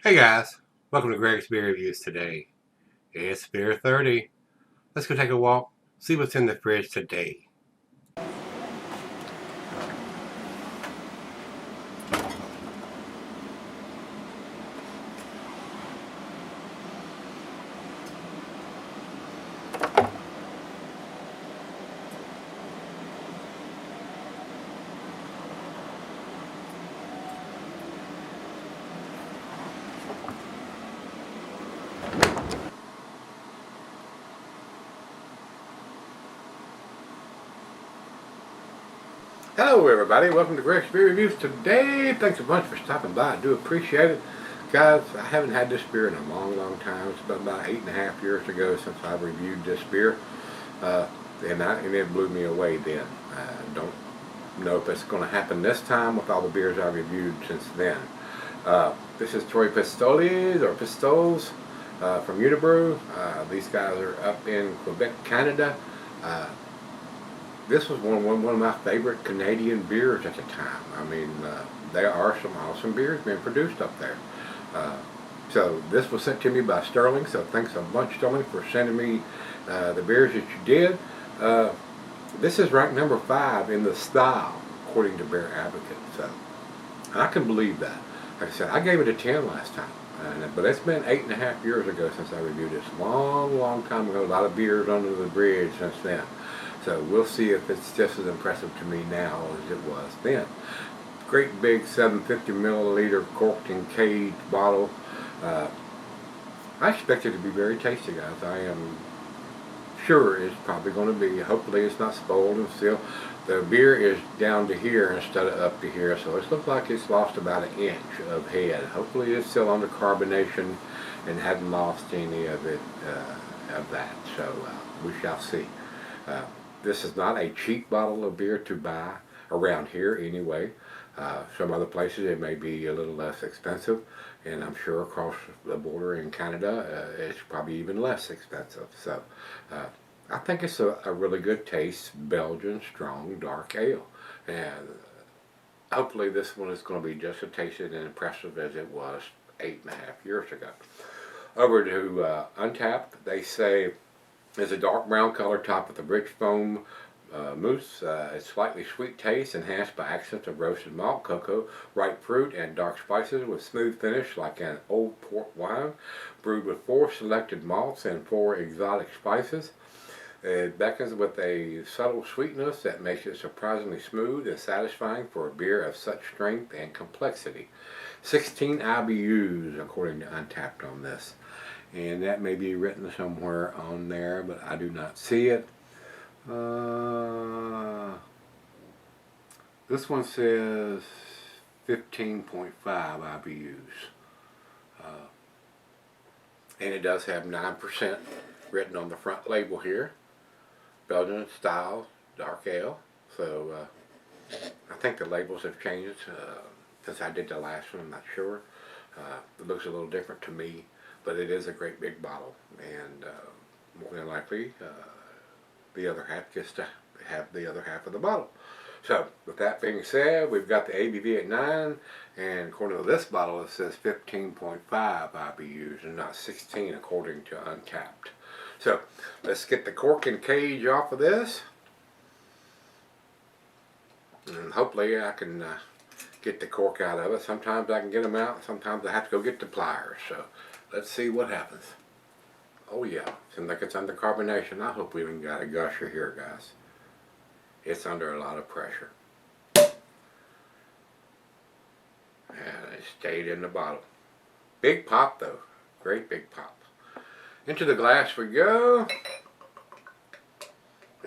Hey guys, welcome to Gregsbeerreviews today. It's beer 30. Let's go take a walk, see what's in the fridge today. Hello everybody, welcome to Gregsbeerreviews today. Thanks a bunch for stopping by, I do appreciate it. Guys, I haven't had this beer in a long time. It's been about 8.5 years ago since I reviewed this beer. And it blew me away then. I don't know if it's going to happen this time with all the beers I've reviewed since then. This is Trois Pistoles, or Pistoles, from Unibroue. These guys are up in Quebec, Canada. This was one of my favorite Canadian beers at the time. I mean, there are some awesome beers being produced up there. So this was sent to me by Sterling, so thanks a bunch, Sterling, for sending me the beers that you did. This is ranked number 5 in the style, according to Beer Advocate. So I can believe that. Like I said, I gave it a 10 last time. But it's been 8.5 years ago since I reviewed this. Long time ago. A lot of beers under the bridge since then. So we'll see if it's just as impressive to me now as it was then. Great big 750 milliliter corked and caged bottle. I expect it to be very tasty, guys. I am sure it's probably going to be. Hopefully it's not spoiled and still. The beer is down to here instead of up to here, so it looks like it's lost about 1 inch of head. Hopefully it's still under carbonation and hadn't lost any of it of that. So we shall see. This is not a cheap bottle of beer to buy around here anyway. Some other places it may be a little less expensive, and I'm sure across the border in Canada it's probably even less expensive. So I think it's a really good taste Belgian strong dark ale, and hopefully this one is going to be just as tasty and impressive as it was 8.5 years ago. Over to Untapped, they say is a dark brown color topped with a rich foam mousse. It's slightly sweet taste enhanced by accents of roasted malt, cocoa, ripe fruit, and dark spices with smooth finish like an old port wine. Brewed with 4 selected malts and 4 exotic spices. It beckons with a subtle sweetness that makes it surprisingly smooth and satisfying for a beer of such strength and complexity. 16 IBUs according to Untapped on this. And that may be written somewhere on there, but I do not see it. This one says 15.5 IBUs. And it does have 9% written on the front label here. Belgian style dark ale. So I think the labels have changed since I did the last one. I'm not sure. It looks a little different to me. But it is a great big bottle, and more than likely the other half gets to have the other half of the bottle. So with that being said, we've got the ABV at 9, and according to this bottle it says 15.5 IBUs and not 16 according to Untapped. So let's get the cork and cage off of this, and hopefully I can get the cork out of it. Sometimes I can get them out, sometimes I have to go get the pliers. So let's see what happens. Oh yeah, seems like it's under carbonation. I hope we even got a gusher here, guys. It's under a lot of pressure. And it stayed in the bottle. Big pop though, great big pop. Into the glass we go.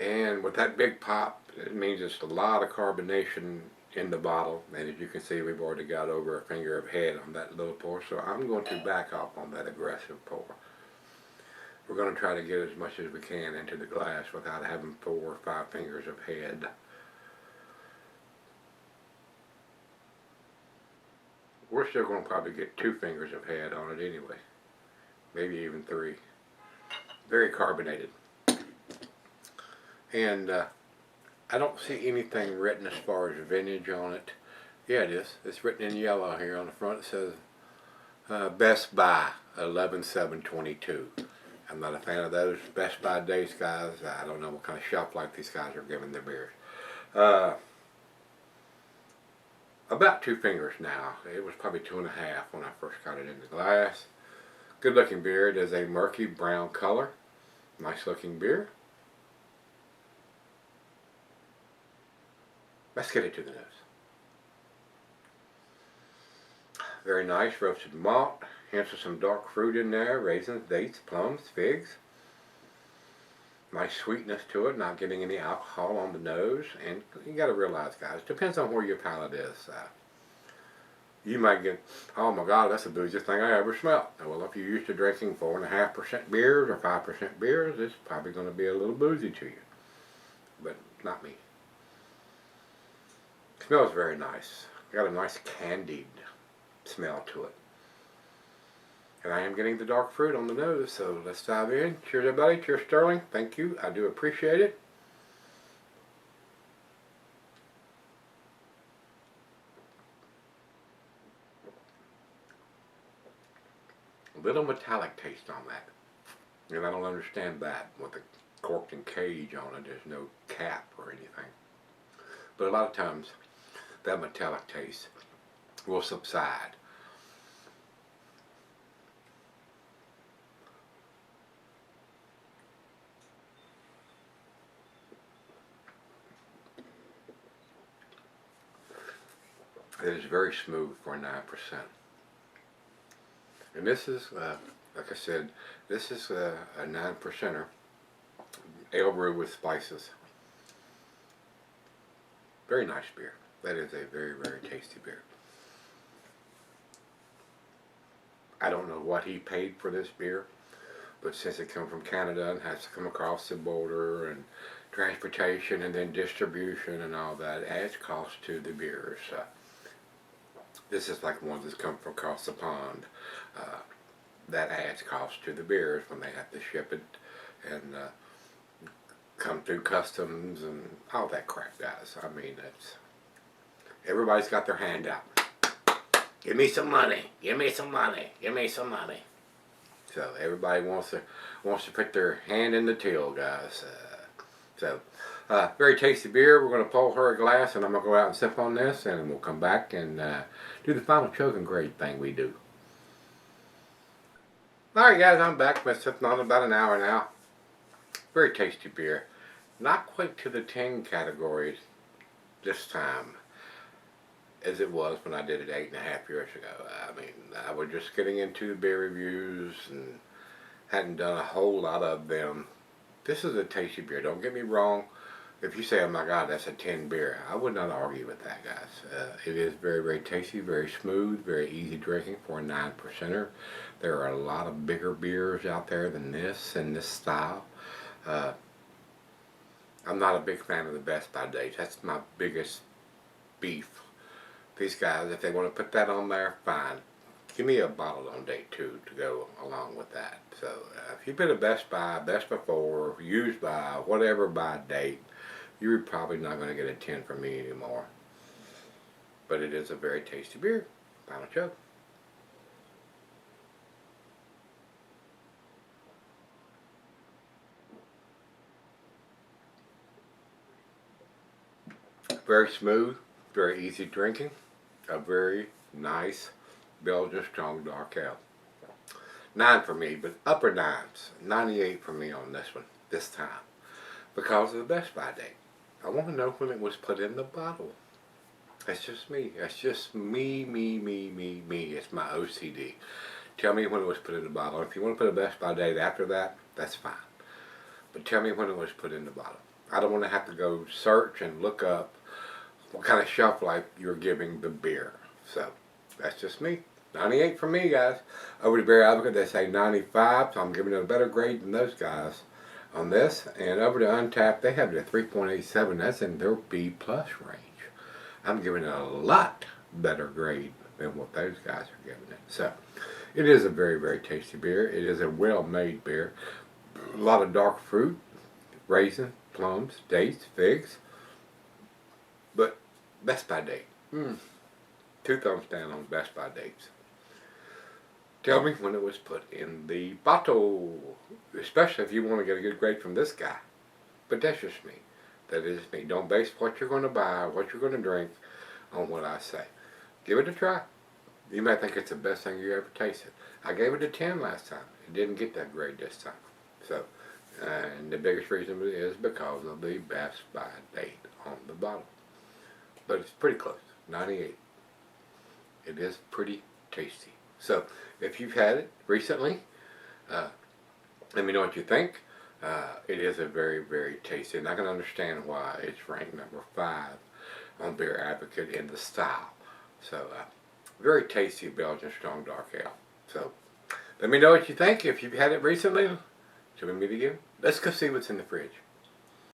And with that big pop, it means it's a lot of carbonation in the bottle, and as you can see we've already got over a finger of head on that little pour, so I'm going to back off on that aggressive pour. We're going to try to get as much as we can into the glass without having 4 or 5 fingers of head. We're still going to probably get 2 fingers of head on it anyway, maybe even 3. Very carbonated. And I don't see anything written as far as vintage on it. Yeah, it is. It's written in yellow here on the front. It says Best Buy, 11/7/22. I'm not a fan of those Best Buy dates, guys. I don't know what kind of shelf life these guys are giving their beers. About 2 fingers now. It was probably 2.5 when I first got it in the glass. Good looking beer. It is a murky brown color. Nice looking beer. Let's get it to the nose. Very nice roasted malt. Hints of some dark fruit in there. Raisins, dates, plums, figs. Nice sweetness to it. Not getting any alcohol on the nose. And you got to realize, guys, depends on where your palate is. You might get, oh my God, that's the booziest thing I ever smelled. Well, if you're used to drinking 4.5% beers or 5% beers, it's probably going to be a little boozy to you. But not me. It smells very nice. Got a nice candied smell to it. And I am getting the dark fruit on the nose, so let's dive in. Cheers, everybody. Cheers, Sterling. Thank you. I do appreciate it. A little metallic taste on that. And I don't understand that with the corked and cage on it. There's no cap or anything. But a lot of times, that metallic taste will subside. It is very smooth for 9%. And this is, like I said, this is a 9%er ale brew with spices. Very nice beer. That is a very, very tasty beer. I don't know what he paid for this beer, but since it comes from Canada and has to come across the border and transportation and then distribution and all that, it adds cost to the beers. This is like ones that's come from across the pond. That adds cost to the beers when they have to ship it and come through customs and all that crap, guys. I mean, everybody's got their hand out. Give me some money. Give me some money. Give me some money. So everybody wants to put their hand in the till, guys. Very tasty beer. We're going to pour her a glass, and I'm going to go out and sip on this, and we'll come back and do the final chug and grade thing we do. Alright, guys, I'm back. Been sipping on about an hour now. Very tasty beer. Not quite to the 10 categories this time as it was when I did it 8.5 years ago. I mean, I was just getting into beer reviews and hadn't done a whole lot of them. This is a tasty beer. Don't get me wrong. If you say, oh my God, that's a 10 beer, I would not argue with that, guys. It is very, very tasty, very smooth, very easy drinking for a 9%er. There are a lot of bigger beers out there than this in this style. I'm not a big fan of the Best By dates. That's my biggest beef. These guys, if they want to put that on there, fine. Give me a bottle on date 2 to go along with that. So if you put a Best By, Best Before, Used By, whatever by date, you're probably not going to get a 10 from me anymore. But it is a very tasty beer. Final chug. Very smooth, very easy drinking. A very nice Belgian strong dark ale. 9 for me, but upper 9s. 98 for me on this one, this time. Because of the Best By date. I want to know when it was put in the bottle. That's just me. That's just me. It's my OCD. Tell me when it was put in the bottle. If you want to put a Best By date after that, that's fine. But tell me when it was put in the bottle. I don't want to have to go search and look up what kind of shelf life you're giving the beer. So, that's just me. 98 for me, guys. Over to Beer Advocate, they say 95, so I'm giving it a better grade than those guys on this. And over to Untapped, they have it at 3.87. That's in their B plus range. I'm giving it a lot better grade than what those guys are giving it. So, it is a very, very tasty beer. It is a well-made beer. A lot of dark fruit, raisin, plums, dates, figs. But Best By date. 2 thumbs down on Best By dates. Tell me when it was put in the bottle, especially if you want to get a good grade from this guy. But that's just me. That is me. Don't base what you're going to buy, what you're going to drink on what I say. Give it a try. You might think it's the best thing you ever tasted. I gave it a 10 last time. It didn't get that grade this time. So, and the biggest reason is because of the best by date on the bottle. But it's pretty close, 98. It is pretty tasty. So, if you've had it recently, let me know what you think. It is a very, very tasty, and I can understand why it's ranked number 5 on Beer Advocate in the style. So, very tasty Belgian strong dark ale. So, let me know what you think. If you've had it recently, should we meet again? Let's go see what's in the fridge.